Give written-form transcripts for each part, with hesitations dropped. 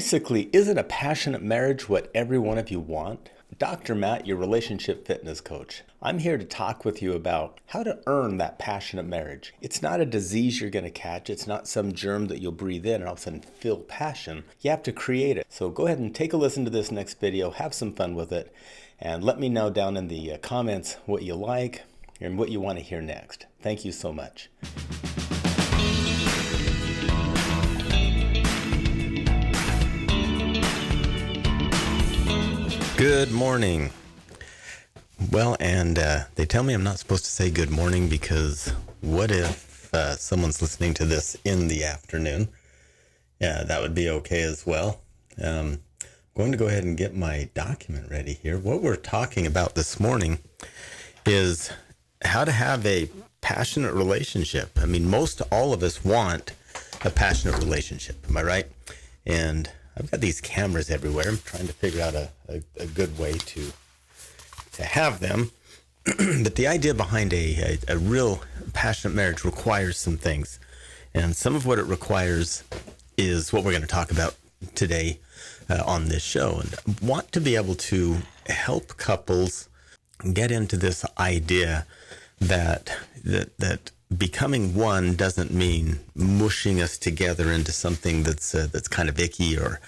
Basically, isn't a passionate marriage what every one of you want? Dr. Matt, your relationship fitness coach. I'm here to talk with you about how to earn that passionate marriage. It's not a disease you're going to catch. It's not some germ that you'll breathe in and all of a sudden feel passion. You have to create it. So go ahead and take a listen to this next video, have some fun with it, and let me know down in the comments what you like and what you want to hear next. Thank you so much. Good morning. Well, and they tell me I'm not supposed to say good morning because what if someone's listening to this in the afternoon? Yeah, that would be okay as well. I'm going to go ahead and get my document ready here. What we're talking about this morning is how to have a passionate relationship. I mean, most all of us want a passionate relationship. Am I right? And I've got these cameras everywhere. I'm trying to figure out a good way to have them. But the idea behind a real passionate marriage requires some things. And some of what it requires is what we're going to talk about today on this show. And I want to be able to help couples get into this idea that becoming one doesn't mean mushing us together into something that's kind of icky or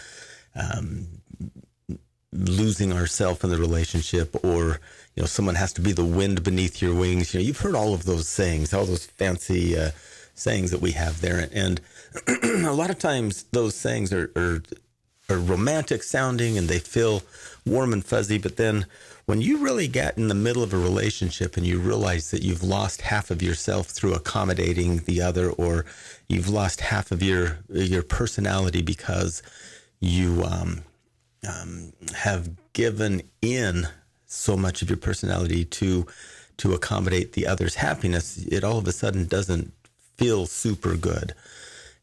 losing ourselves in the relationship, or someone has to be the wind beneath your wings. You've heard all of those sayings, all those fancy sayings that we have there, and a lot of times those sayings are romantic sounding and they feel warm and fuzzy, but then when you really get in the middle of a relationship and you realize that you've lost half of yourself through accommodating the other, or you've lost half of your personality because you have given in so much of your personality to accommodate the other's happiness, it all of a sudden doesn't feel super good.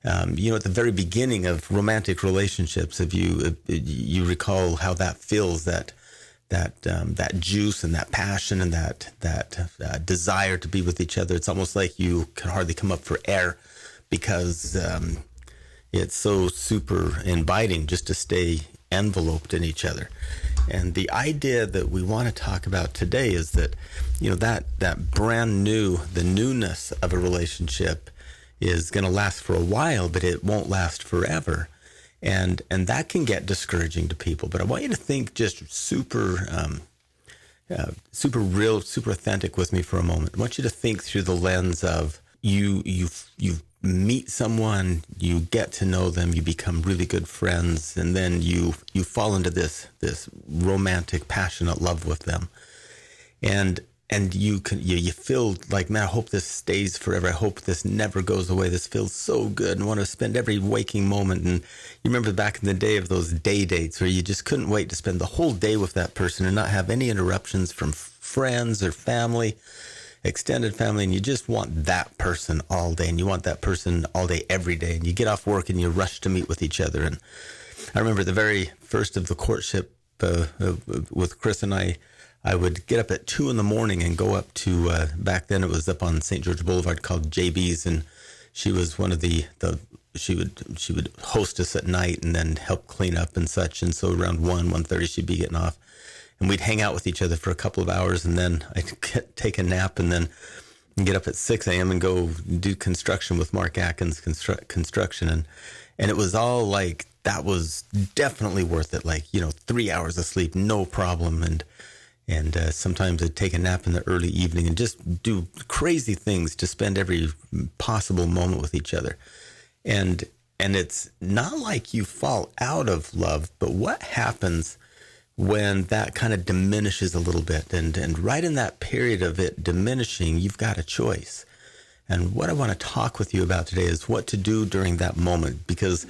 At the very beginning of romantic relationships, if you recall how that feels, that juice and that passion and that desire to be with each other, it's almost like you can hardly come up for air because it's so super inviting just to stay enveloped in each other. And the idea that we want to talk about today is that that brand new, the newness of a relationship is going to last for a while, but it won't last forever. And that can get discouraging to people. But I want you to think just super real, super authentic with me for a moment. I want you to think through the lens of you meet someone, you get to know them, you become really good friends, and then you fall into this romantic, passionate love with them. And you feel like, man, I hope this stays forever. I hope this never goes away. This feels so good, and want to spend every waking moment. And you remember back in the day of those day dates where you just couldn't wait to spend the whole day with that person and not have any interruptions from friends or family, extended family, and you just want that person all day, and you want that person all day, every day. And you get off work and you rush to meet with each other. And I remember the very first of the courtship with Chris and I would get up at 2 a.m. and go up to, back then it was up on St. George Boulevard called JB's, and she was one of she would host us at night and then help clean up and such. And so around 1:30 she'd be getting off, and we'd hang out with each other for a couple of hours, and then I'd take a nap and then get up at 6 a.m. and go do construction with Mark Atkins construction. And it was all like, that was definitely worth it. Like, 3 hours of sleep, no problem. And sometimes I'd take a nap in the early evening and just do crazy things to spend every possible moment with each other. And it's not like you fall out of love, but what happens when that kind of diminishes a little bit? And right in that period of it diminishing, you've got a choice. And what I want to talk with you about today is what to do during that moment, because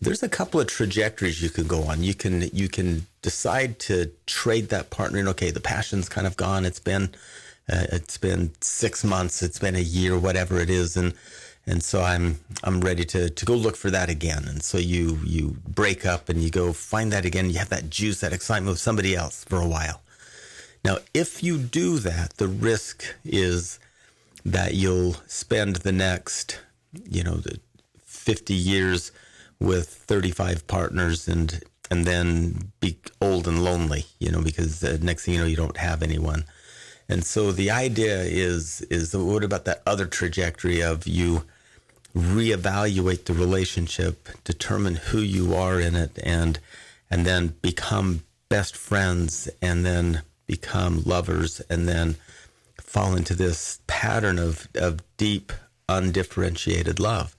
there's a couple of trajectories you could go on. You can decide to trade that partner in. Okay, the passion's kind of gone. It's been 6 months. It's been a year, whatever it is, and so I'm ready to go look for that again. And so you break up and you go find that again. You have that juice, that excitement with somebody else for a while. Now, if you do that, the risk is that you'll spend the next, the 50 years with 35 partners and then be old and lonely, because next thing you know, you don't have anyone. And so the idea is what about that other trajectory of you reevaluate the relationship, determine who you are in it, and then become best friends, and then become lovers, and then fall into this pattern of deep, undifferentiated love.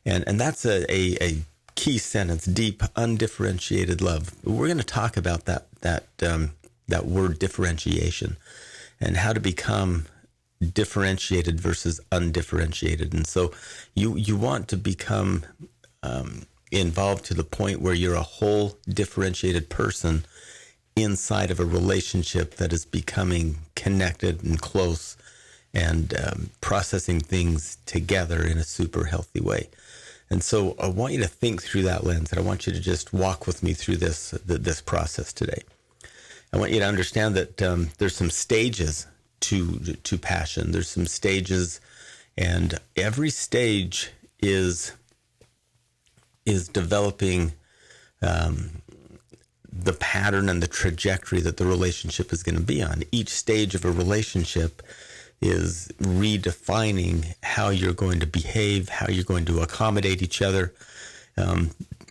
And that's a key sentence: deep, undifferentiated love. We're going to talk about that word differentiation and how to become differentiated versus undifferentiated. And so you want to become involved to the point where you're a whole differentiated person inside of a relationship that is becoming connected and close and processing things together in a super healthy way. And so I want you to think through that lens, and I want you to just walk with me through this process today. I want you to understand that there's some stages to passion. There's some stages, and every stage is developing the pattern and the trajectory that the relationship is going to be on. Each stage of a relationship is redefining how you're going to behave, how you're going to accommodate each other.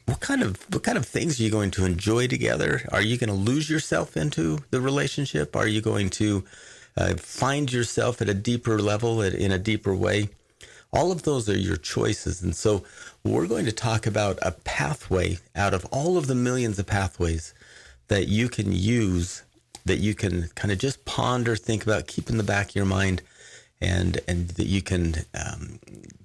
What kind of things are you going to enjoy together? Are you going to lose yourself into the relationship? Are you going to find yourself at a deeper level, in a deeper way? All of those are your choices. And so we're going to talk about a pathway out of all of the millions of pathways that you can use, that you can kind of just ponder, think about, keep in the back of your mind, and that you can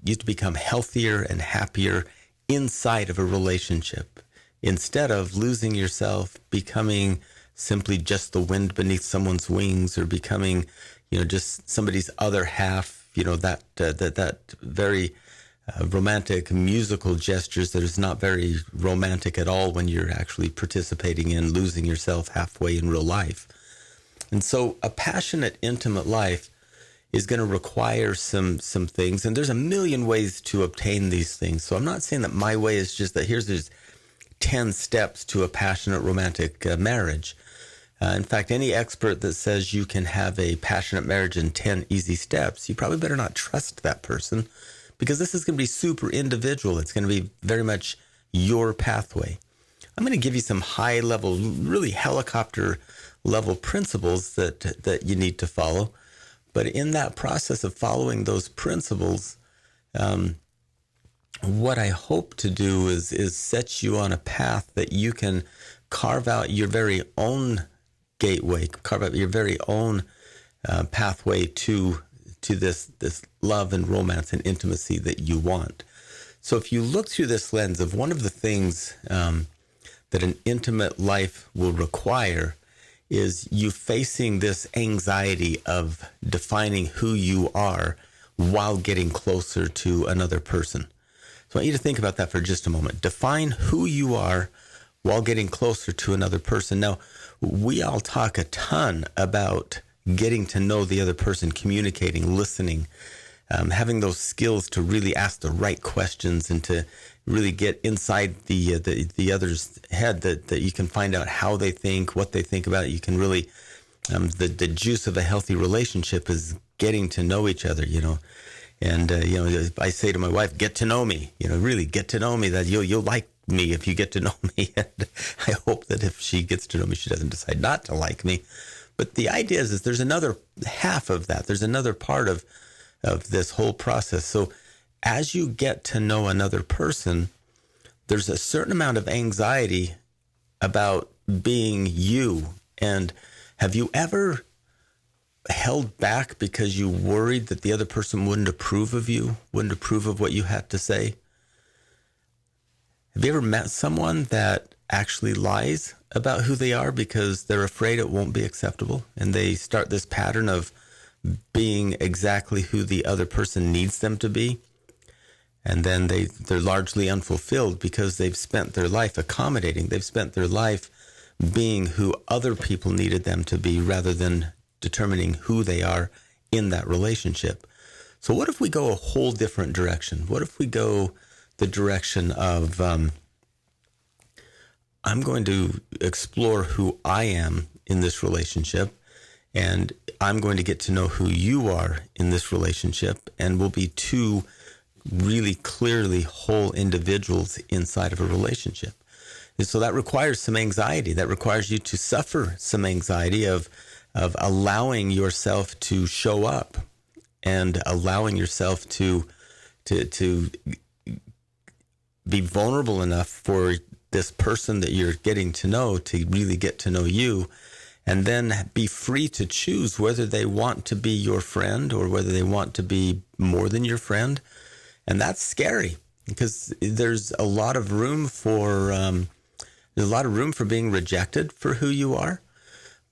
use to become healthier and happier inside of a relationship, instead of losing yourself, becoming simply just the wind beneath someone's wings, or becoming, just somebody's other half, that very romantic musical gestures that is not very romantic at all when you're actually participating in losing yourself halfway in real life. And so a passionate, intimate life is going to require some things, and there's a million ways to obtain these things. So I'm not saying that my way is just that there's 10 steps to a passionate romantic marriage. In fact, any expert that says you can have a passionate marriage in 10 easy steps, you probably better not trust that person, because this is going to be super individual. It's going to be very much your pathway. I'm going to give you some high level, really helicopter level principles that you need to follow. But in that process of following those principles, what I hope to do is set you on a path that you can carve out your very own gateway, carve out your very own pathway to this love and romance and intimacy that you want. So if you look through this lens of one of the things that an intimate life will require is you facing this anxiety of defining who you are while getting closer to another person. So I want you to think about that for just a moment. Define who you are while getting closer to another person. Now, we all talk a ton about getting to know the other person, communicating, listening, having those skills to really ask the right questions and to really get inside the other's head, that you can find out how they think, what they think about it. You can really, the juice of a healthy relationship is getting to know each other, And, I say to my wife, get to know me, really get to know me, that you'll like me if you get to know me. And I hope that if she gets to know me, she doesn't decide not to like me. But the idea is there's another half of that. There's another part of this whole process. So as you get to know another person, there's a certain amount of anxiety about being you. And have you ever held back because you worried that the other person wouldn't approve of you, wouldn't approve of what you had to say? Have you ever met someone that actually lies about who they are because they're afraid it won't be acceptable, and they start this pattern of being exactly who the other person needs them to be, and then they're largely unfulfilled because they've spent their life accommodating, they've spent their life being who other people needed them to be rather than determining who they are in that relationship. So what if we go a whole different direction? What if we go the direction of I'm going to explore who I am in this relationship, and I'm going to get to know who you are in this relationship, and we'll be two really clearly whole individuals inside of a relationship. And so that requires some anxiety. That requires you to suffer some anxiety of allowing yourself to show up and allowing yourself to be vulnerable enough for this person that you're getting to know to really get to know you, and then be free to choose whether they want to be your friend or whether they want to be more than your friend. And that's scary because there's a lot of room for being rejected for who you are.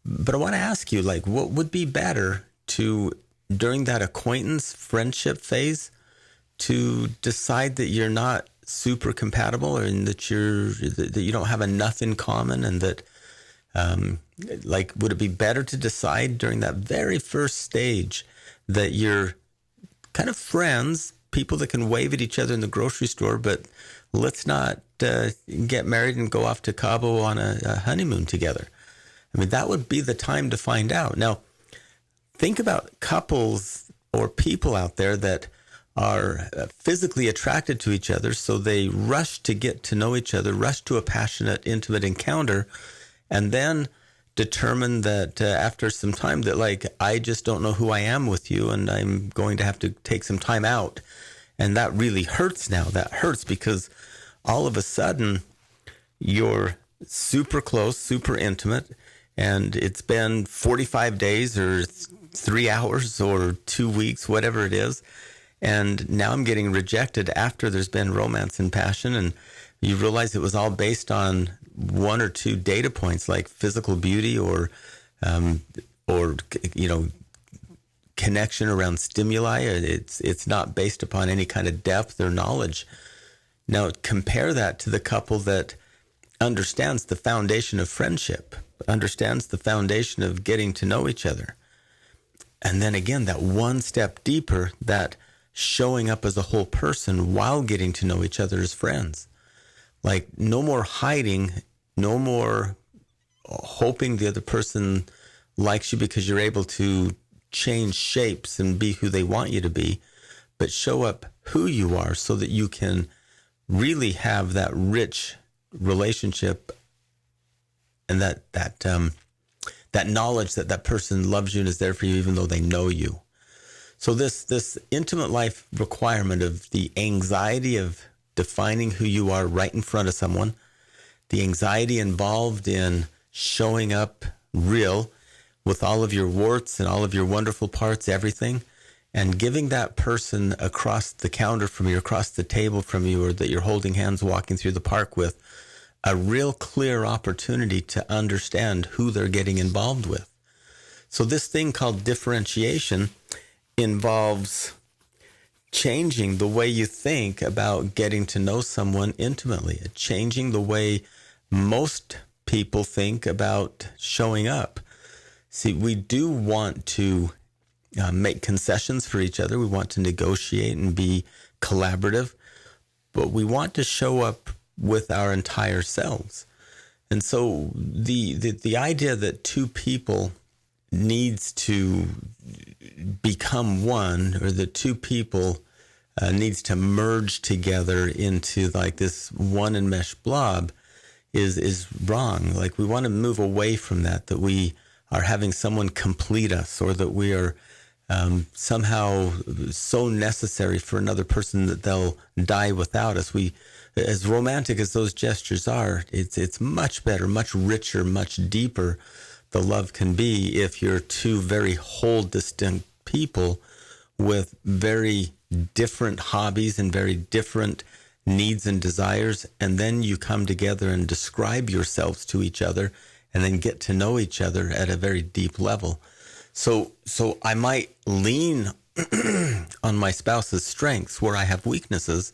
But I want to ask you, like, what would be better to, during that acquaintance friendship phase, to decide that you're not super compatible, or that you don't have enough in common, and that would it be better to decide during that very first stage that you're kind of friends, people that can wave at each other in the grocery store, but let's not get married and go off to Cabo on a honeymoon together? I mean, that would be the time to find out. Now, think about couples or people out there that are physically attracted to each other, so they rush to get to know each other, rush to a passionate, intimate encounter, and then determine that after some time that, like, I just don't know who I am with you, and I'm going to have to take some time out. And that really hurts now. That hurts because all of a sudden you're super close, super intimate, and it's been 45 days or 3 hours or 2 weeks, whatever it is. And now I'm getting rejected after there's been romance and passion, and you realize it was all based on 1 or 2 data points like physical beauty or connection around stimuli. It's not based upon any kind of depth or knowledge. Now compare that to the couple that understands the foundation of friendship, understands the foundation of getting to know each other. And then again, that one step deeper, that showing up as a whole person while getting to know each other as friends. Like, no more hiding, no more hoping the other person likes you because you're able to change shapes and be who they want you to be, but show up who you are so that you can really have that rich relationship and that knowledge that person loves you and is there for you even though they know you. So this intimate life requirement of the anxiety of defining who you are right in front of someone, the anxiety involved in showing up real with all of your warts and all of your wonderful parts, everything, and giving that person across the counter from you, across the table from you, or that you're holding hands walking through the park with, a real clear opportunity to understand who they're getting involved with. So this thing called differentiation involves changing the way you think about getting to know someone intimately, changing the way most people think about showing up. See, we do want to make concessions for each other. We want to negotiate and be collaborative, but we want to show up with our entire selves. And so the idea that two people needs to become one, or the two people needs to merge together into like this one enmeshed blob is wrong. Like, we want to move away from that we are having someone complete us, or that we are somehow so necessary for another person that they'll die without us. As romantic as those gestures are, it's much better, much richer, much deeper the love can be if you're two very whole, distinct people with very different hobbies and very different needs and desires, and then you come together and describe yourselves to each other and then get to know each other at a very deep level. So I might lean on my spouse's strengths where I have weaknesses,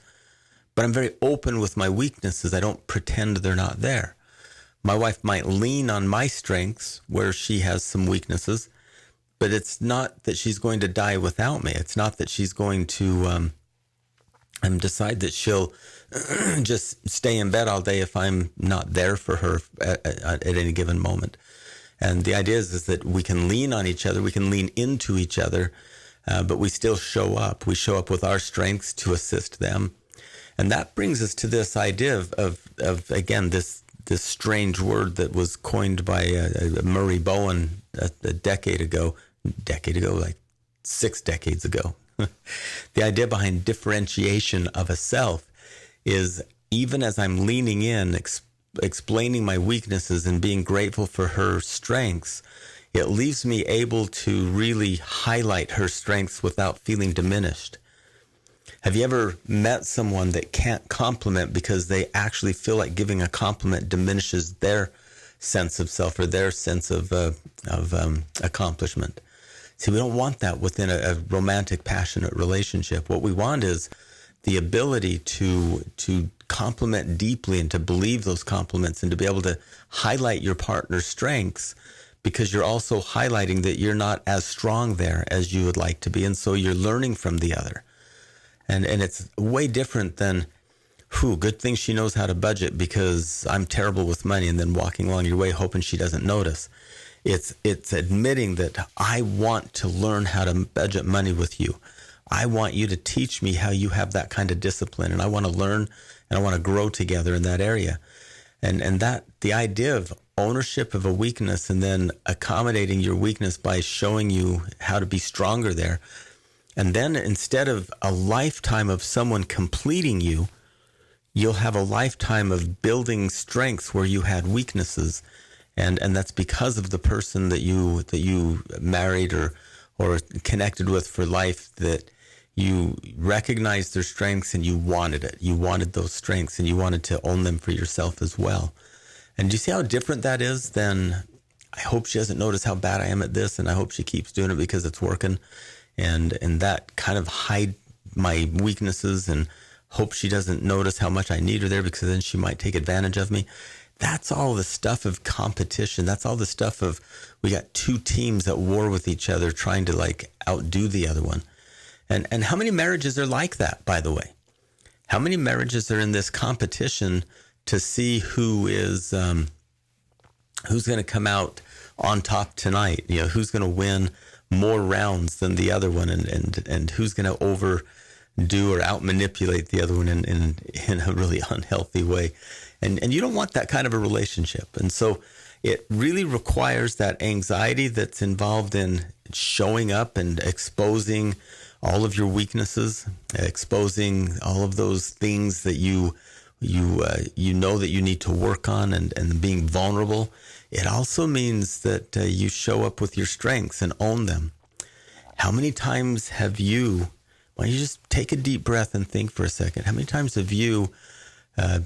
but I'm very open with my weaknesses. I don't pretend they're not there. My wife might lean on my strengths where she has some weaknesses, but it's not that she's going to die without me. It's not that she's going to decide that she'll just stay in bed all day if I'm not there for her at any given moment. And the idea is that we can lean on each other, we can lean into each other, but we still show up. We show up with our strengths to assist them. And that brings us to this idea of again, this strange word that was coined by Murray Bowen a decade ago, like 6 decades ago. The idea behind differentiation of a self is, even as I'm leaning in, explaining my weaknesses and being grateful for her strengths, it leaves me able to really highlight her strengths without feeling diminished. Have you ever met someone that can't compliment because they actually feel like giving a compliment diminishes their sense of self or their sense of accomplishment? See, we don't want that within a romantic, passionate relationship. What we want is the ability to compliment deeply and to believe those compliments and to be able to highlight your partner's strengths, because you're also highlighting that you're not as strong there as you would like to be. And so you're learning from the other. And it's way different than, good thing she knows how to budget because I'm terrible with money, and then walking along your way hoping she doesn't notice. It's admitting that I want to learn how to budget money with you. I want you to teach me how you have that kind of discipline, and I want to learn and I want to grow together in that area. And that the idea of ownership of a weakness and then accommodating your weakness by showing you how to be stronger there. And then instead of a lifetime of someone completing you, you'll have a lifetime of building strengths where you had weaknesses. And that's because of the person that you married or connected with for life, that you recognized their strengths and you wanted it. You wanted those strengths and you wanted to own them for yourself as well. And do you see how different that is than, I hope she doesn't notice how bad I am at this and I hope she keeps doing it because it's working. And that kind of hide my weaknesses and hope she doesn't notice how much I need her there because then she might take advantage of me. That's all the stuff of competition. That's all the stuff of, we got two teams at war with each other trying to like outdo the other one. And how many marriages are like that, by the way? How many marriages are in this competition to see who is, who's going to come out on top tonight? You know, who's going to win more rounds than the other one, and who's going to overdo or out manipulate the other one in a really unhealthy way. And you don't want that kind of a relationship. And so it really requires that anxiety that's involved in showing up and exposing all of your weaknesses, exposing all of those things that you know that you need to work on, and being vulnerable. It also means that you show up with your strengths and own them. How many times have you, why don't you just take a deep breath and think for a second, how many times have you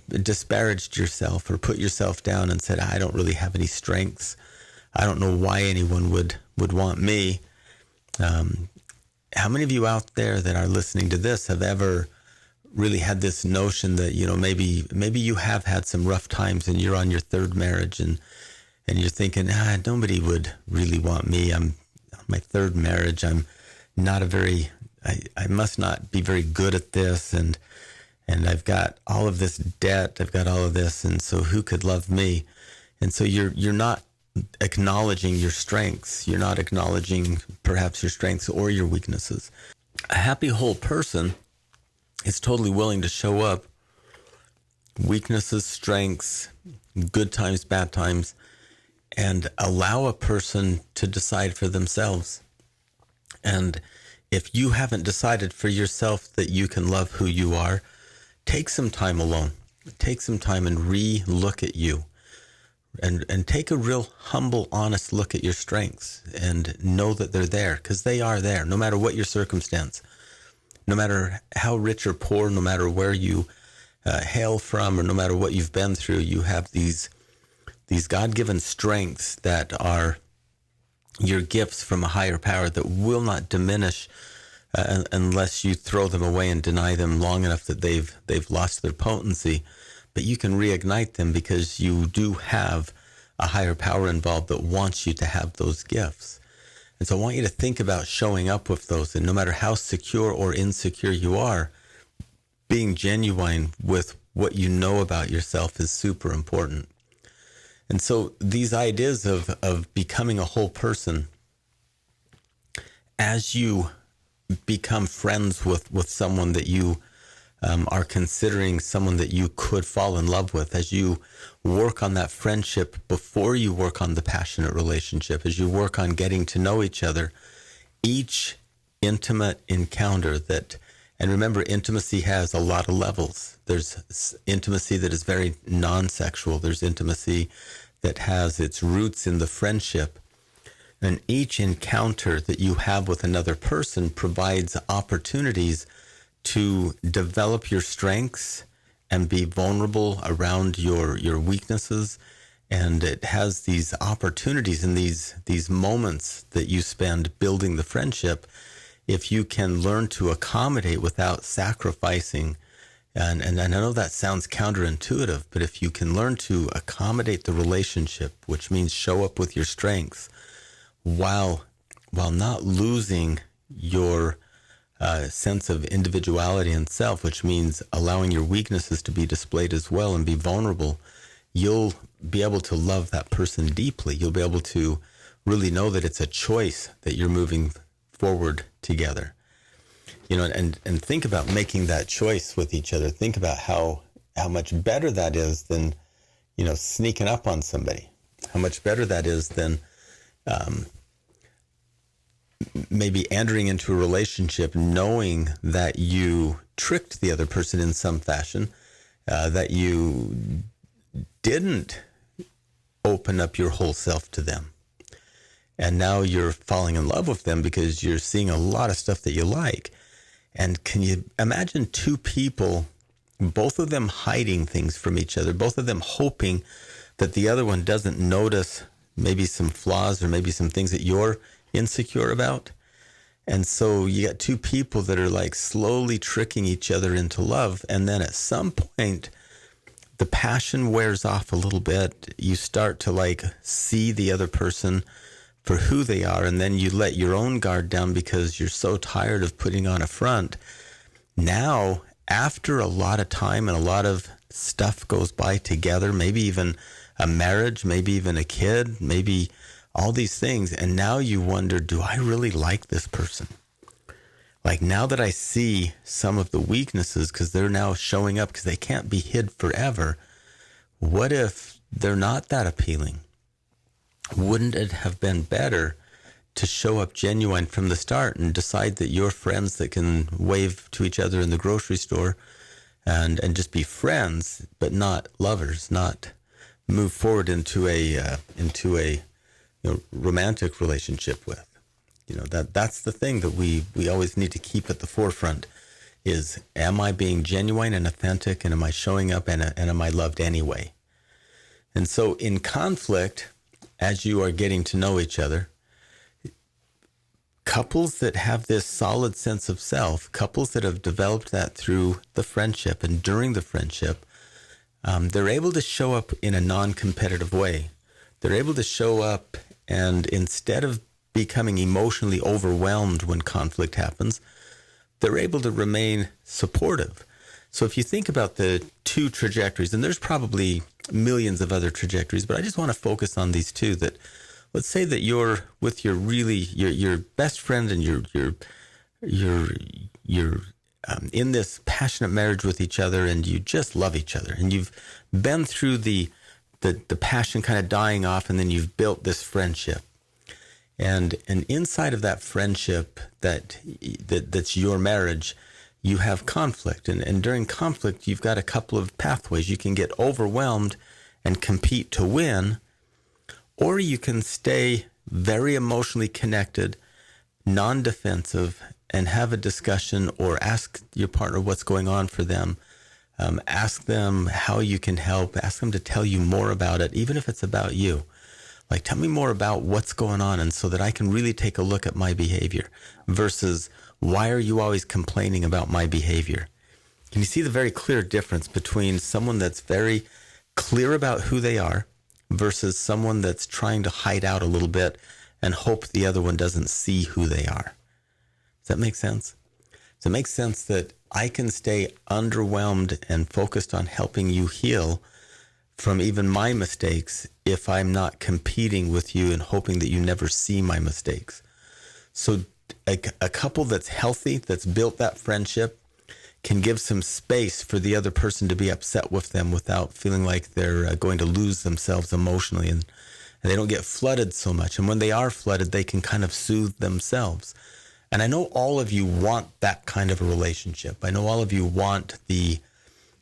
disparaged yourself or put yourself down and said, I don't really have any strengths. I don't know why anyone would want me. How many of you out there that are listening to this have ever really had this notion that, you know, maybe you have had some rough times and you're on your third marriage and you're thinking, nobody would really want me. I'm on my third marriage. I'm not I must not be very good at this. And I've got all of this debt. I've got all of this. And so who could love me? And so you're not acknowledging your strengths. You're not acknowledging perhaps your strengths or your weaknesses. A happy whole person is totally willing to show up, weaknesses, strengths, good times, bad times, and allow a person to decide for themselves. And if you haven't decided for yourself that you can love who you are, take some time alone. Take some time and re-look at you. And take a real humble, honest look at your strengths and know that they're there, because they are there, no matter what your circumstance, no matter how rich or poor, no matter where you hail from, or no matter what you've been through. You have these God-given strengths that are your gifts from a higher power that will not diminish unless you throw them away and deny them long enough that they've lost their potency. But you can reignite them because you do have a higher power involved that wants you to have those gifts. And so I want you to think about showing up with those. And no matter how secure or insecure you are, being genuine with what you know about yourself is super important. And so these ideas of becoming a whole person, as you become friends with someone that you are considering someone that you could fall in love with, as you work on that friendship before you work on the passionate relationship, as you work on getting to know each other, each intimate encounter that, and remember, intimacy has a lot of levels. There's intimacy that is very non-sexual. There's intimacy that has its roots in the friendship. And each encounter that you have with another person provides opportunities to develop your strengths and be vulnerable around your weaknesses. And it has these opportunities and these moments that you spend building the friendship. If you can learn to accommodate without sacrificing, and I know that sounds counterintuitive, but if you can learn to accommodate the relationship, which means show up with your strengths, while not losing your sense of individuality and self, which means allowing your weaknesses to be displayed as well and be vulnerable, you'll be able to love that person deeply. You'll be able to really know that it's a choice that you're moving forward together. You know, and think about making that choice with each other. Think about how much better that is than, you know, sneaking up on somebody. How much better that is than maybe entering into a relationship knowing that you tricked the other person in some fashion, that you didn't open up your whole self to them. And now you're falling in love with them because you're seeing a lot of stuff that you like. And can you imagine two people, both of them hiding things from each other, both of them hoping that the other one doesn't notice maybe some flaws or maybe some things that you're insecure about? And so you got two people that are like slowly tricking each other into love. And then at some point, the passion wears off a little bit. You start to like see the other person for who they are, and then you let your own guard down because you're so tired of putting on a front. Now, after a lot of time and a lot of stuff goes by together, maybe even a marriage, maybe even a kid, maybe all these things, and now you wonder, do I really like this person? Like, now that I see some of the weaknesses, because they're now showing up because they can't be hid forever, what if they're not that appealing? Wouldn't it have been better to show up genuine from the start and decide that you're friends that can wave to each other in the grocery store and just be friends, but not lovers, not move forward into a romantic relationship with? You know, that's the thing that we always need to keep at the forefront is, am I being genuine and authentic, and am I showing up, and am I loved anyway? And so in conflict, as you are getting to know each other, couples that have this solid sense of self, couples that have developed that through the friendship and during the friendship, they're able to show up in a non-competitive way. They're able to show up, and instead of becoming emotionally overwhelmed when conflict happens, they're able to remain supportive. So if you think about the two trajectories, and there's probably millions of other trajectories, but I just want to focus on these two. That, let's say that you're with your best friend, and you're in this passionate marriage with each other, and you just love each other, and you've been through the passion kind of dying off, and then you've built this friendship. And inside of that friendship that's your marriage, you have conflict. And during conflict, you've got a couple of pathways. You can get overwhelmed and compete to win, or you can stay very emotionally connected, non-defensive, and have a discussion, or ask your partner what's going on for them. Ask them how you can help. Ask them to tell you more about it, even if it's about you. Like, tell me more about what's going on, and so that I can really take a look at my behavior, versus why are you always complaining about my behavior? Can you see the very clear difference between someone that's very clear about who they are versus someone that's trying to hide out a little bit and hope the other one doesn't see who they are? Does that make sense? Does it make sense that I can stay underwhelmed and focused on helping you heal from even my mistakes if I'm not competing with you and hoping that you never see my mistakes. So a couple that's healthy, that's built that friendship, can give some space for the other person to be upset with them without feeling like they're going to lose themselves emotionally, and they don't get flooded so much. And when they are flooded, they can kind of soothe themselves. And I know all of you want that kind of a relationship. I know all of you want the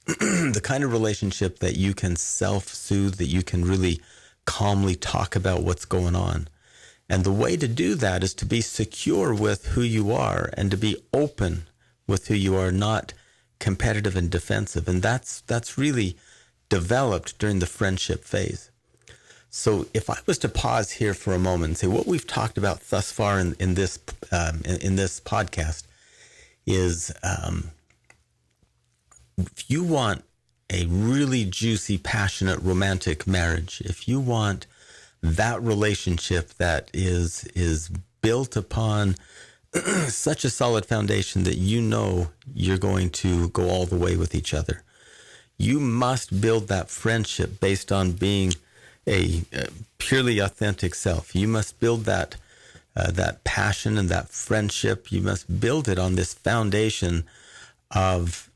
the kind of relationship that you can self-soothe, that you can really calmly talk about what's going on. And the way to do that is to be secure with who you are and to be open with who you are, not competitive and defensive. And that's really developed during the friendship phase. So if I was to pause here for a moment and say what we've talked about thus far in this podcast is if you want a really juicy, passionate, romantic marriage, if you want that relationship that is built upon such a solid foundation that you know you're going to go all the way with each other, you must build that friendship based on being a purely authentic self. You must build that passion and that friendship. You must build it on this foundation of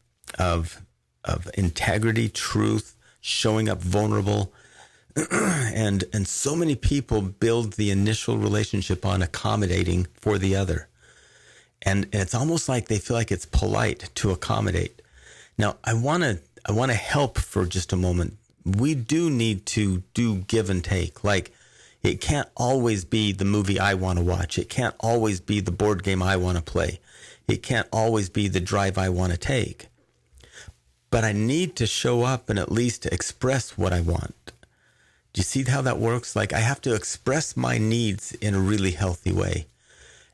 integrity, truth, showing up vulnerable. and so many people build the initial relationship on accommodating for the other. And it's almost like they feel like it's polite to accommodate. Now, I want to help for just a moment. We do need to do give and take. Like, it can't always be the movie I want to watch. It can't always be the board game I want to play. It can't always be the drive I want to take. But I need to show up and at least express what I want. Do you see how that works? Like, I have to express my needs in a really healthy way.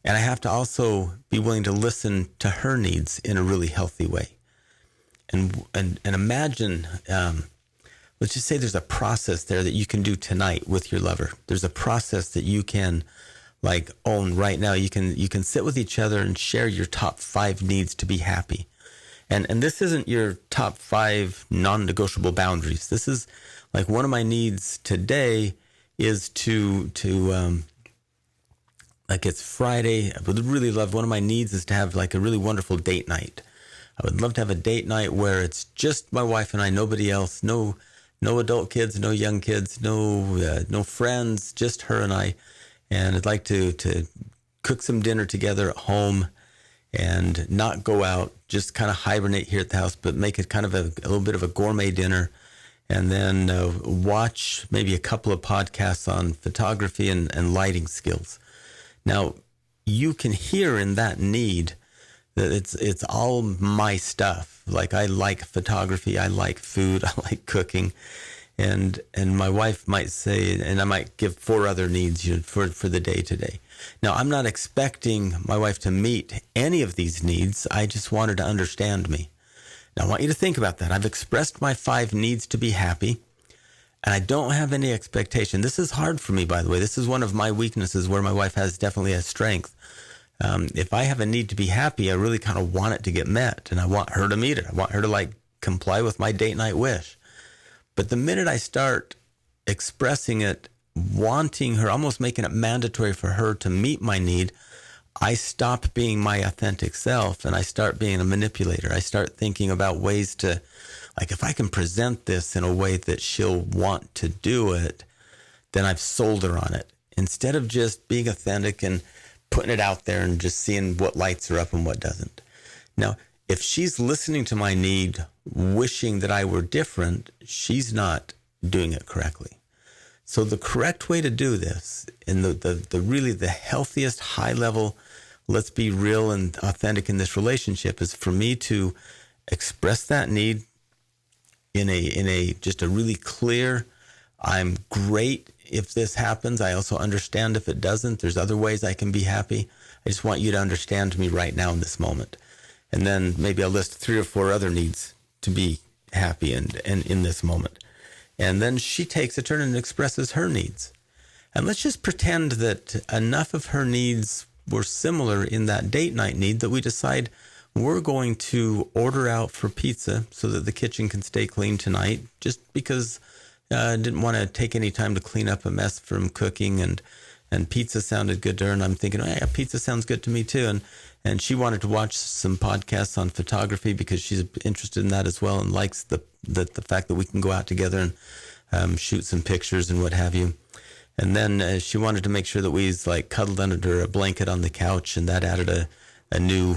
And I have to also be willing to listen to her needs in a really healthy way. And imagine, let's just say there's a process there that you can do tonight with your lover. There's a process that you can like own right now. You can sit with each other and share your top 5 needs to be happy. And this isn't your top 5 non-negotiable boundaries. This is like, one of my needs today is to like, it's Friday. I would really love, one of my needs is to have like a really wonderful date night. I would love to have a date night where it's just my wife and I, nobody else, no adult kids, no young kids, no friends, just her and I. And I'd like to cook some dinner together at home and not go out, just kind of hibernate here at the house, but make it kind of a little bit of a gourmet dinner. And then watch maybe a couple of podcasts on photography and lighting skills. Now, you can hear in that need that it's all my stuff. Like, I like photography, I like food, I like cooking. And my wife might say, and I might give 4 other needs for the day today. Now, I'm not expecting my wife to meet any of these needs. I just want her to understand me. Now, I want you to think about that. I've expressed my 5 needs to be happy, and I don't have any expectation. This is hard for me, by the way. This is one of my weaknesses where my wife has definitely a strength. If I have a need to be happy, I really kind of want it to get met, and I want her to meet it. I want her to like comply with my date night wish. But the minute I start expressing it, wanting her, almost making it mandatory for her to meet my need, I stop being my authentic self and I start being a manipulator. I start thinking about ways to, like, if I can present this in a way that she'll want to do it, then I've sold her on it. Instead of just being authentic and putting it out there and just seeing what lights her up and what doesn't. Now, if she's listening to my need, wishing that I were different, she's not doing it correctly. So the correct way to do this, and the really the healthiest, high level, let's be real and authentic in this relationship, is for me to express that need in a just a really clear, I'm great if this happens. I also understand if it doesn't. There's other ways I can be happy. I just want you to understand me right now in this moment. And then maybe I'll list 3 or 4 other needs to be happy and in this moment. And then she takes a turn and expresses her needs. And let's just pretend that enough of her needs were similar in that date night need that we decide we're going to order out for pizza so that the kitchen can stay clean tonight, just because I didn't want to take any time to clean up a mess from cooking, and pizza sounded good to her. And I'm thinking, oh, yeah, pizza sounds good to me too. And she wanted to watch some podcasts on photography because she's interested in that as well, and likes the fact that we can go out together and shoot some pictures and what have you. And then she wanted to make sure that we cuddled under a blanket on the couch, and that added a new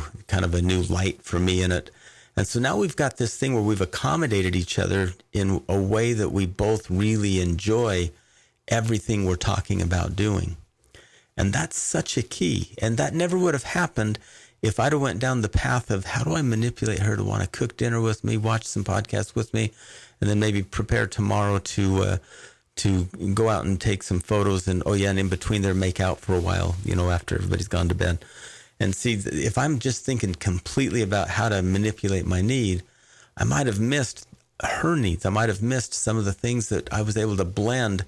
light for me in it. And so now we've got this thing where we've accommodated each other in a way that we both really enjoy everything we're talking about doing. And that's such a key. And that never would have happened if I'd have went down the path of, how do I manipulate her to want to cook dinner with me, watch some podcasts with me, and then maybe prepare tomorrow to go out and take some photos, and and in between there make out for a while, after everybody's gone to bed. And see, if I'm just thinking completely about how to manipulate my need, I might have missed her needs. I might have missed some of the things that I was able to blend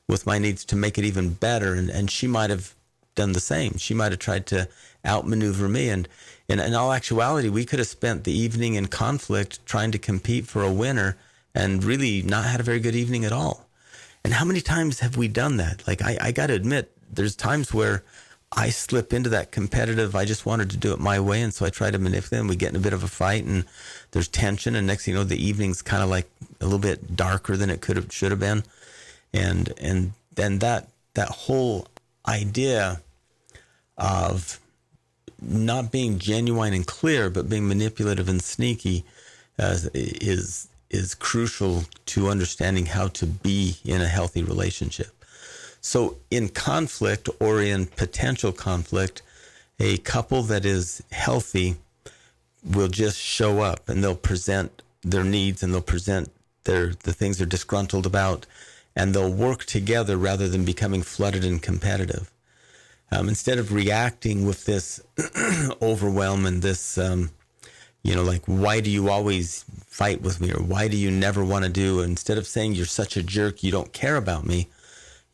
with my needs to make it even better. And she might have done the same. She might have tried to outmaneuver me. And in all actuality, we could have spent the evening in conflict trying to compete for a winner and really not had a very good evening at all. And how many times have we done that? I got to admit, there's times where I slip into that competitive, I just wanted to do it my way, and so I try to manipulate, and we get in a bit of a fight, and there's tension, and next thing you know, the evening's kind of like a little bit darker than it should have been. And then that whole idea of not being genuine and clear, but being manipulative and sneaky is crucial to understanding how to be in a healthy relationship. So in conflict, or in potential conflict, a couple that is healthy will just show up, and they'll present their needs, and they'll present the things they're disgruntled about, and they'll work together rather than becoming flooded and competitive. Instead of reacting with this overwhelm and this, why do you always fight with me, or why do you never want to do? Instead of saying you're such a jerk, you don't care about me,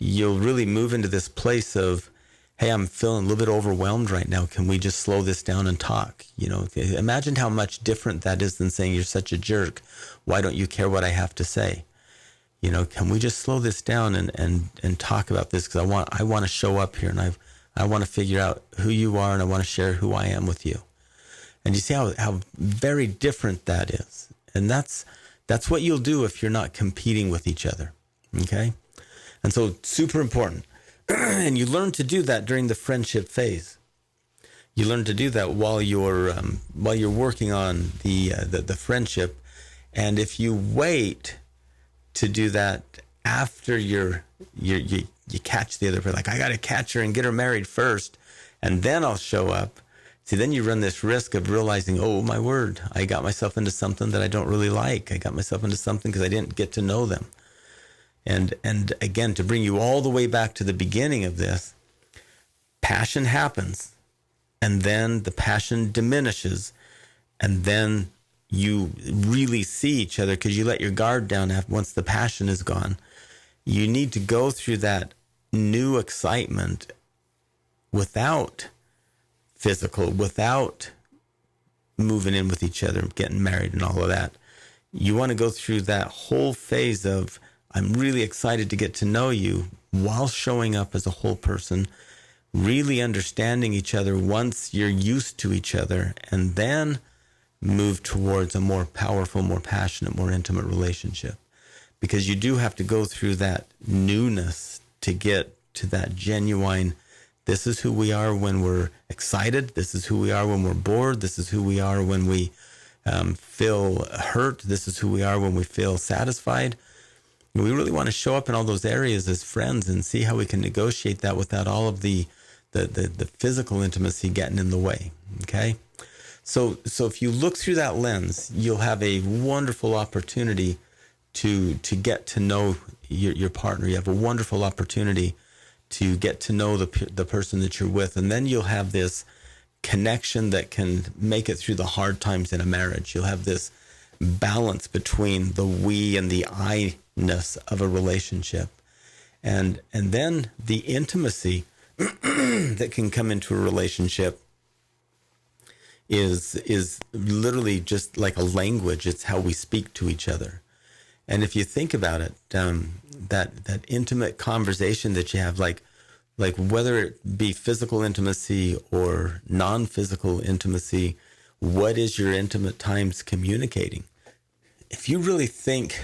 you'll really move into this place of, hey, I'm feeling a little bit overwhelmed right now. Can we just slow this down and talk? Imagine how much different that is than saying you're such a jerk. Why don't you care what I have to say? Can we just slow this down and talk about this? Because I want to show up here, and I want to figure out who you are, and I want to share who I am with you. And you see how very different that is. And that's what you'll do if you're not competing with each other. Okay? And so super important. And you learn to do that during the friendship phase. You learn to do that while you're working on the friendship. And if you wait to do that after you catch the other person, I got to catch her and get her married first, and then I'll show up. See, then you run this risk of realizing, oh my word, I got myself into something that I don't really like. I got myself into something because I didn't get to know them. And again, to bring you all the way back to the beginning of this, passion happens, and then the passion diminishes, and then you really see each other because you let your guard down once the passion is gone. You need to go through that new excitement without without moving in with each other, getting married and all of that. You want to go through that whole phase of, I'm really excited to get to know you, while showing up as a whole person, really understanding each other once you're used to each other, and then move towards a more powerful, more passionate, more intimate relationship. Because you do have to go through that newness to get to that genuine, this is who we are when we're excited, this is who we are when we're bored, this is who we are when we feel hurt, this is who we are when we feel satisfied. We really want to show up in all those areas as friends and see how we can negotiate that without all of the physical intimacy getting in the way. Okay? So if you look through that lens, you'll have a wonderful opportunity to get to know your partner. You have a wonderful opportunity to get to know the person that you're with, and then you'll have this connection that can make it through the hard times in a marriage. You'll have this balance between the we and the I-ness of a relationship, and then the intimacy that can come into a relationship is literally just like a language. It's how we speak to each other. And if you think about it, that intimate conversation that you have, like whether it be physical intimacy or non-physical intimacy, what is your intimate times communicating? If you really think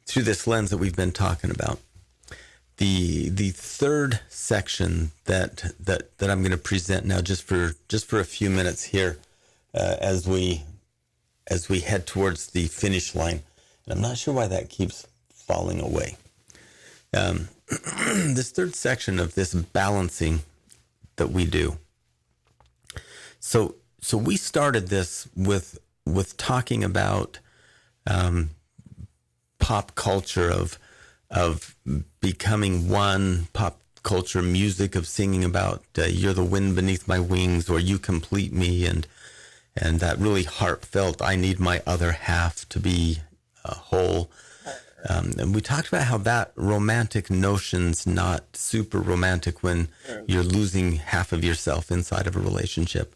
through this lens that we've been talking about, the third section that I'm going to present now, just for a few minutes here, as we head towards the finish line, and I'm not sure why that keeps falling away. This third section of this balancing that we do. So we started this with talking about pop culture of becoming one, pop culture music of singing about "You're the wind beneath my wings" or "You complete me," and that really heartfelt "I need my other half to be whole." And we talked about how that romantic notion's not super romantic when you're losing half of yourself inside of a relationship.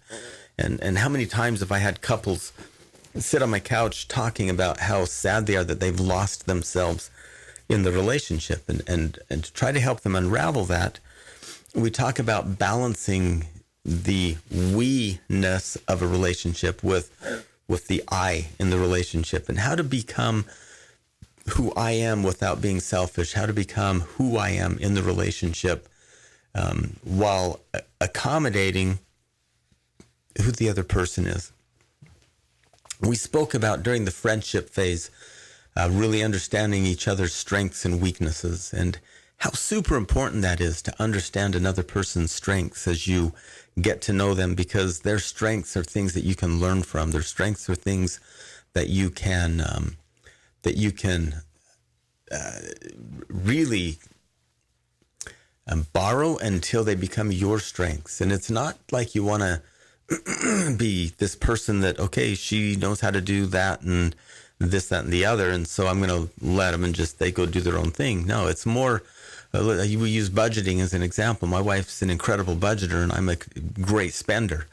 And how many times have I had couples sit on my couch talking about how sad they are that they've lost themselves in the relationship, and to try to help them unravel that, we talk about balancing the we-ness of a relationship with the I in the relationship, and how to become who I am without being selfish, how to become who I am in the relationship while accommodating who the other person is. We spoke about during the friendship phase, really understanding each other's strengths and weaknesses, and how super important that is to understand another person's strengths as you get to know them, because their strengths are things that you can learn from. Their strengths are things that you can really borrow until they become your strengths. And it's not like you want to be this person that, okay, she knows how to do that and this, that, and the other, and so I'm going to let them and just they go do their own thing. No, it's more, we use budgeting as an example. My wife's an incredible budgeter and I'm a great spender.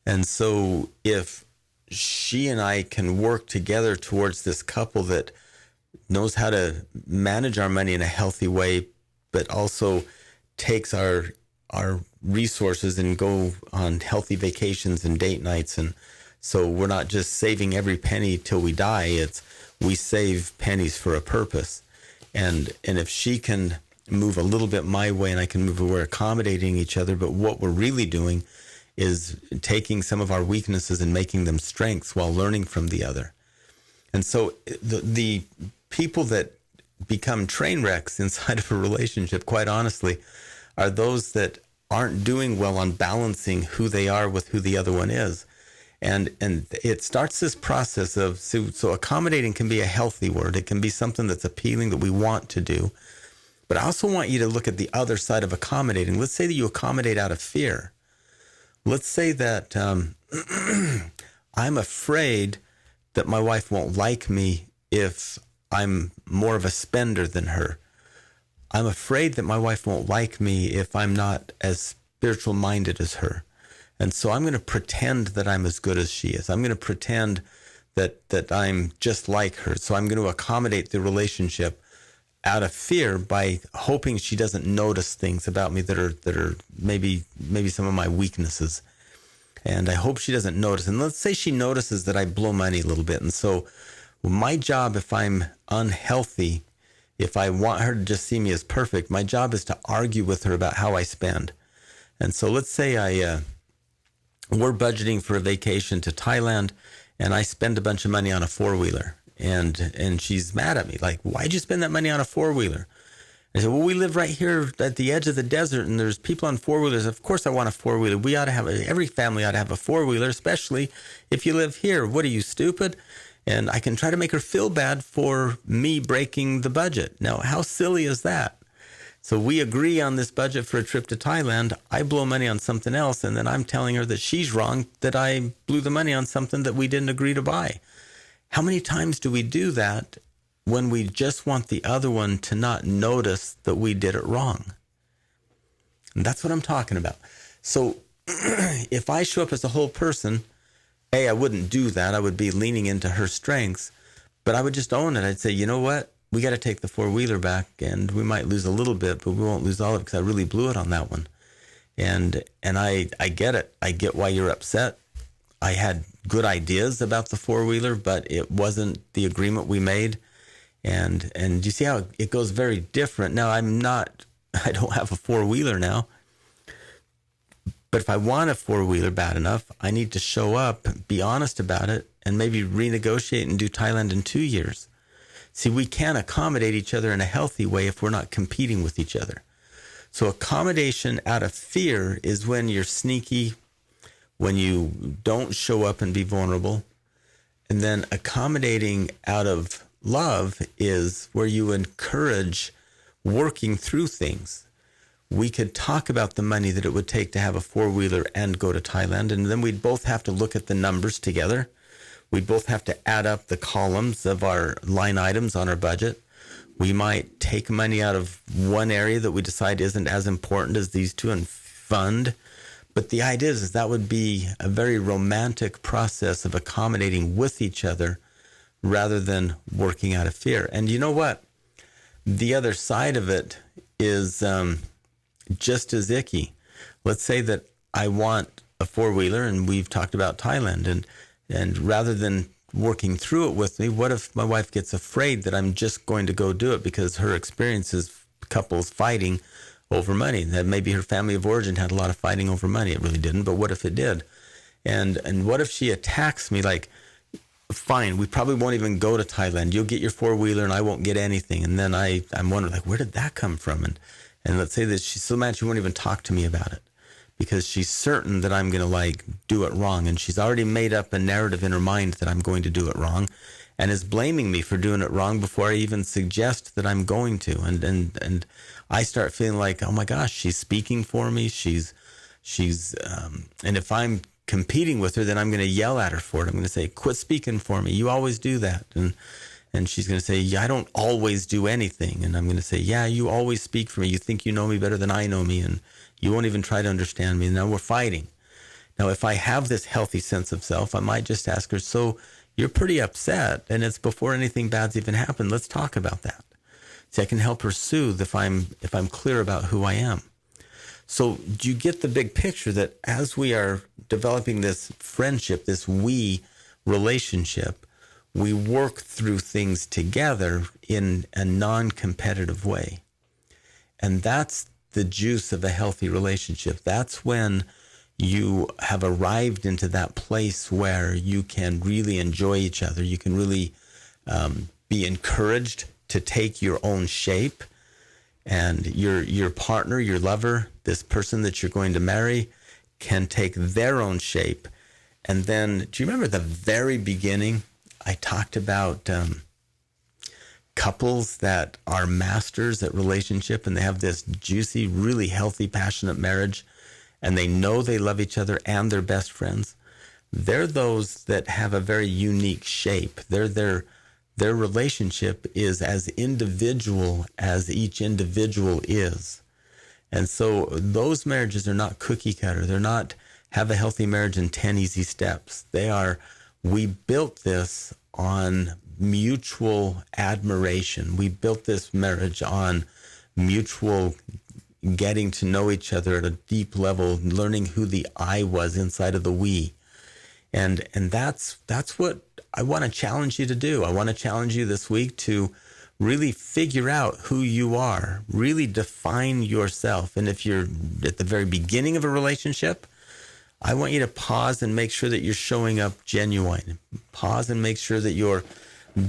And so if she and I can work together towards this couple that knows how to manage our money in a healthy way, but also takes our resources and go on healthy vacations and date nights. And so we're not just saving every penny till we die. It's we save pennies for a purpose. And if she can move a little bit my way and I can move, we're accommodating each other. But what we're really doing is taking some of our weaknesses and making them strengths while learning from the other. And so the people that become train wrecks inside of a relationship, quite honestly, are those that aren't doing well on balancing who they are with who the other one is. And it starts this process of, so accommodating can be a healthy word. It can be something that's appealing that we want to do. But I also want you to look at the other side of accommodating. Let's say that you accommodate out of fear. Let's say that I'm afraid that my wife won't like me if I'm more of a spender than her. I'm afraid that my wife won't like me if I'm not as spiritual minded as her. And so I'm going to pretend that I'm as good as she is. I'm going to pretend that I'm just like her. So I'm going to accommodate the relationship out of fear by hoping she doesn't notice things about me that are maybe some of my weaknesses. And I hope she doesn't notice. And let's say she notices that I blow money a little bit. And so my job, if I'm unhealthy, if I want her to just see me as perfect, my job is to argue with her about how I spend. And so let's say we're budgeting for a vacation to Thailand and I spend a bunch of money on a four-wheeler. And she's mad at me, like, why'd you spend that money on a four-wheeler? I said, well, we live right here at the edge of the desert and there's people on four-wheelers. Of course I want a four-wheeler. We ought to have every family ought to have a four-wheeler, especially if you live here. What are you, stupid? And I can try to make her feel bad for me breaking the budget. Now, how silly is that? So we agree on this budget for a trip to Thailand. I blow money on something else, and then I'm telling her that she's wrong, that I blew the money on something that we didn't agree to buy. How many times do we do that when we just want the other one to not notice that we did it wrong? And that's what I'm talking about. So if I show up as a whole person, I wouldn't do that. I would be leaning into her strengths, but I would just own it. I'd say, you know what? We got to take the four-wheeler back, and we might lose a little bit, but we won't lose all of it because I really blew it on that one. And I get it. I get why you're upset. I had good ideas about the four-wheeler, but it wasn't the agreement we made. And you see how it goes very different. Now, I don't have a four-wheeler now. But if I want a four-wheeler bad enough, I need to show up, be honest about it, and maybe renegotiate and do Thailand in 2 years. See, we can't accommodate each other in a healthy way if we're not competing with each other. So accommodation out of fear is when you're sneaky, when you don't show up and be vulnerable. And then accommodating out of love is where you encourage working through things. We could talk about the money that it would take to have a four-wheeler and go to Thailand, and then we'd both have to look at the numbers together. We'd both have to add up the columns of our line items on our budget. We might take money out of one area that we decide isn't as important as these two and fund. But the idea is that would be a very romantic process of accommodating with each other rather than working out of fear. And you know what? The other side of it is just as icky. Let's say that I want a four-wheeler, and we've talked about Thailand, and rather than working through it with me, what if my wife gets afraid that I'm just going to go do it because her experience is couples fighting over money? That maybe her family of origin had a lot of fighting over money. It really didn't, but what if it did? And what if she attacks me like, fine, we probably won't even go to Thailand. You'll get your four-wheeler and I won't get anything. And then I'm wondering, like, where did that come from? And let's say that she's so mad she won't even talk to me about it because she's certain that I'm going to do it wrong. And she's already made up a narrative in her mind that I'm going to do it wrong and is blaming me for doing it wrong before I even suggest that I'm going to. And I start feeling like, oh my gosh, she's speaking for me. And if I'm competing with her, then I'm going to yell at her for it. I'm going to say, quit speaking for me. You always do that. And she's going to say, yeah, I don't always do anything. And I'm going to say, yeah, you always speak for me. You think you know me better than I know me. And you won't even try to understand me. And now we're fighting. Now, if I have this healthy sense of self, I might just ask her, so you're pretty upset and it's before anything bad's even happened. Let's talk about that. See, I can help her soothe if I'm clear about who I am. So do you get the big picture that as we are developing this friendship, this we relationship, we work through things together in a non-competitive way. And that's the juice of a healthy relationship. That's when you have arrived into that place where you can really enjoy each other. You can really be encouraged to take your own shape. And your partner, your lover, this person that you're going to marry can take their own shape. And then, do you remember the very beginning? I talked about couples that are masters at relationship and they have this juicy, really healthy, passionate marriage and they know they love each other and they're best friends. They're those that have a very unique shape. Their relationship is as individual as each individual is. And so those marriages are not cookie cutter. They're not have a healthy marriage in 10 easy steps. They are, we built this on mutual admiration. We built this marriage on mutual getting to know each other at a deep level, learning who the I was inside of the we. And that's what I want to challenge you to do. I want to challenge you this week to really figure out who you are, really define yourself. And if you're at the very beginning of a relationship, I want you to pause and make sure that you're showing up genuine. Pause and make sure that you're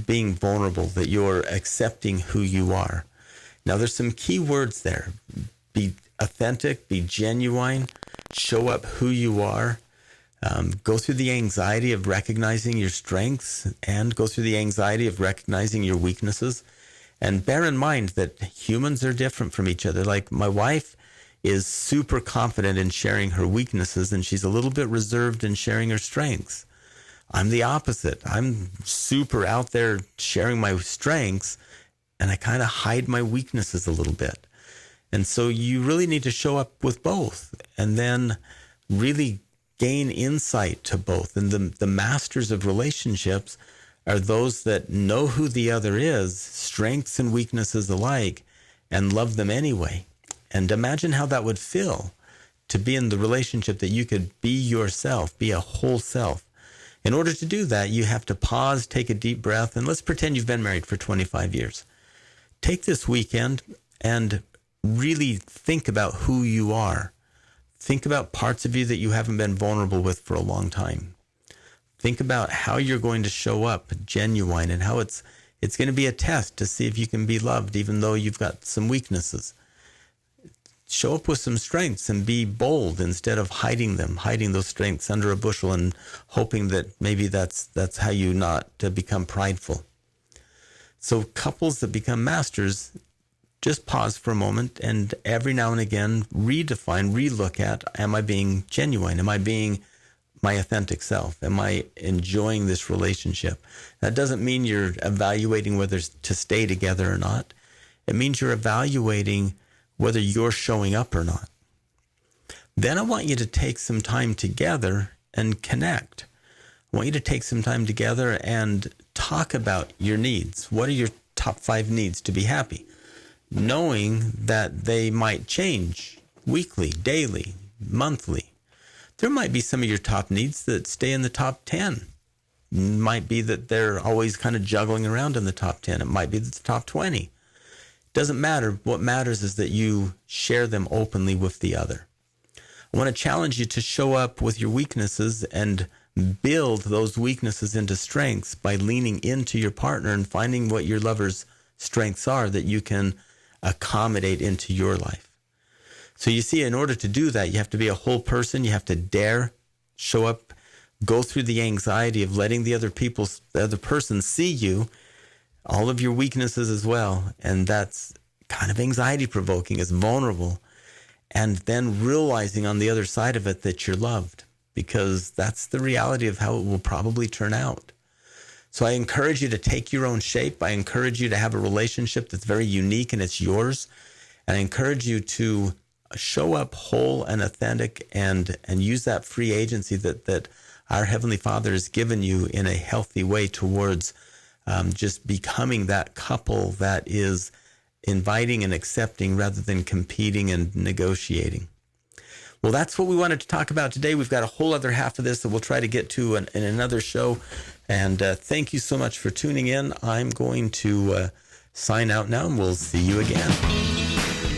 being vulnerable, that you're accepting who you are. Now, there's some key words there. Be authentic, be genuine, show up who you are. Go through the anxiety of recognizing your strengths and go through the anxiety of recognizing your weaknesses. And bear in mind that humans are different from each other. Like my wife is super confident in sharing her weaknesses and she's a little bit reserved in sharing her strengths. I'm the opposite. I'm super out there sharing my strengths and I kind of hide my weaknesses a little bit. And so you really need to show up with both and then really gain insight to both. And the masters of relationships are those that know who the other is, strengths and weaknesses alike, and love them anyway. And imagine how that would feel to be in the relationship that you could be yourself, be a whole self. In order to do that, you have to pause, take a deep breath, and let's pretend you've been married for 25 years. Take this weekend and really think about who you are. Think about parts of you that you haven't been vulnerable with for a long time. Think about how you're going to show up genuine and how it's going to be a test to see if you can be loved, even though you've got some weaknesses. Show up with some strengths and be bold instead of hiding those strengths under a bushel and hoping that maybe that's how you not to become prideful. So couples that become masters, just pause for a moment and every now and again redefine, relook at, am I being genuine? Am I being my authentic self? Am I enjoying this relationship? That doesn't mean you're evaluating whether to stay together or not. It means you're evaluating whether you're showing up or not. Then I want you to take some time together and connect. I want you to take some time together and talk about your needs. What are your top 5 needs to be happy? Knowing that they might change weekly, daily, monthly. There might be some of your top needs that stay in the top 10. It might be that they're always kind of juggling around in the top 10. It might be the top 20. Doesn't matter. What matters is that you share them openly with the other. I want to challenge you to show up with your weaknesses and build those weaknesses into strengths by leaning into your partner and finding what your lover's strengths are that you can accommodate into your life. So you see, in order to do that, you have to be a whole person. You have to dare show up, go through the anxiety of letting the other person see you, all of your weaknesses as well. And that's kind of anxiety provoking. It's vulnerable. And then realizing on the other side of it that you're loved, because that's the reality of how it will probably turn out. So I encourage you to take your own shape. I encourage you to have a relationship that's very unique and it's yours. And I encourage you to show up whole and authentic and use that free agency that our Heavenly Father has given you in a healthy way towards just becoming that couple that is inviting and accepting rather than competing and negotiating. Well, that's what we wanted to talk about today. We've got a whole other half of this that we'll try to get to in another show. And thank you so much for tuning in. I'm going to sign out now, and we'll see you again.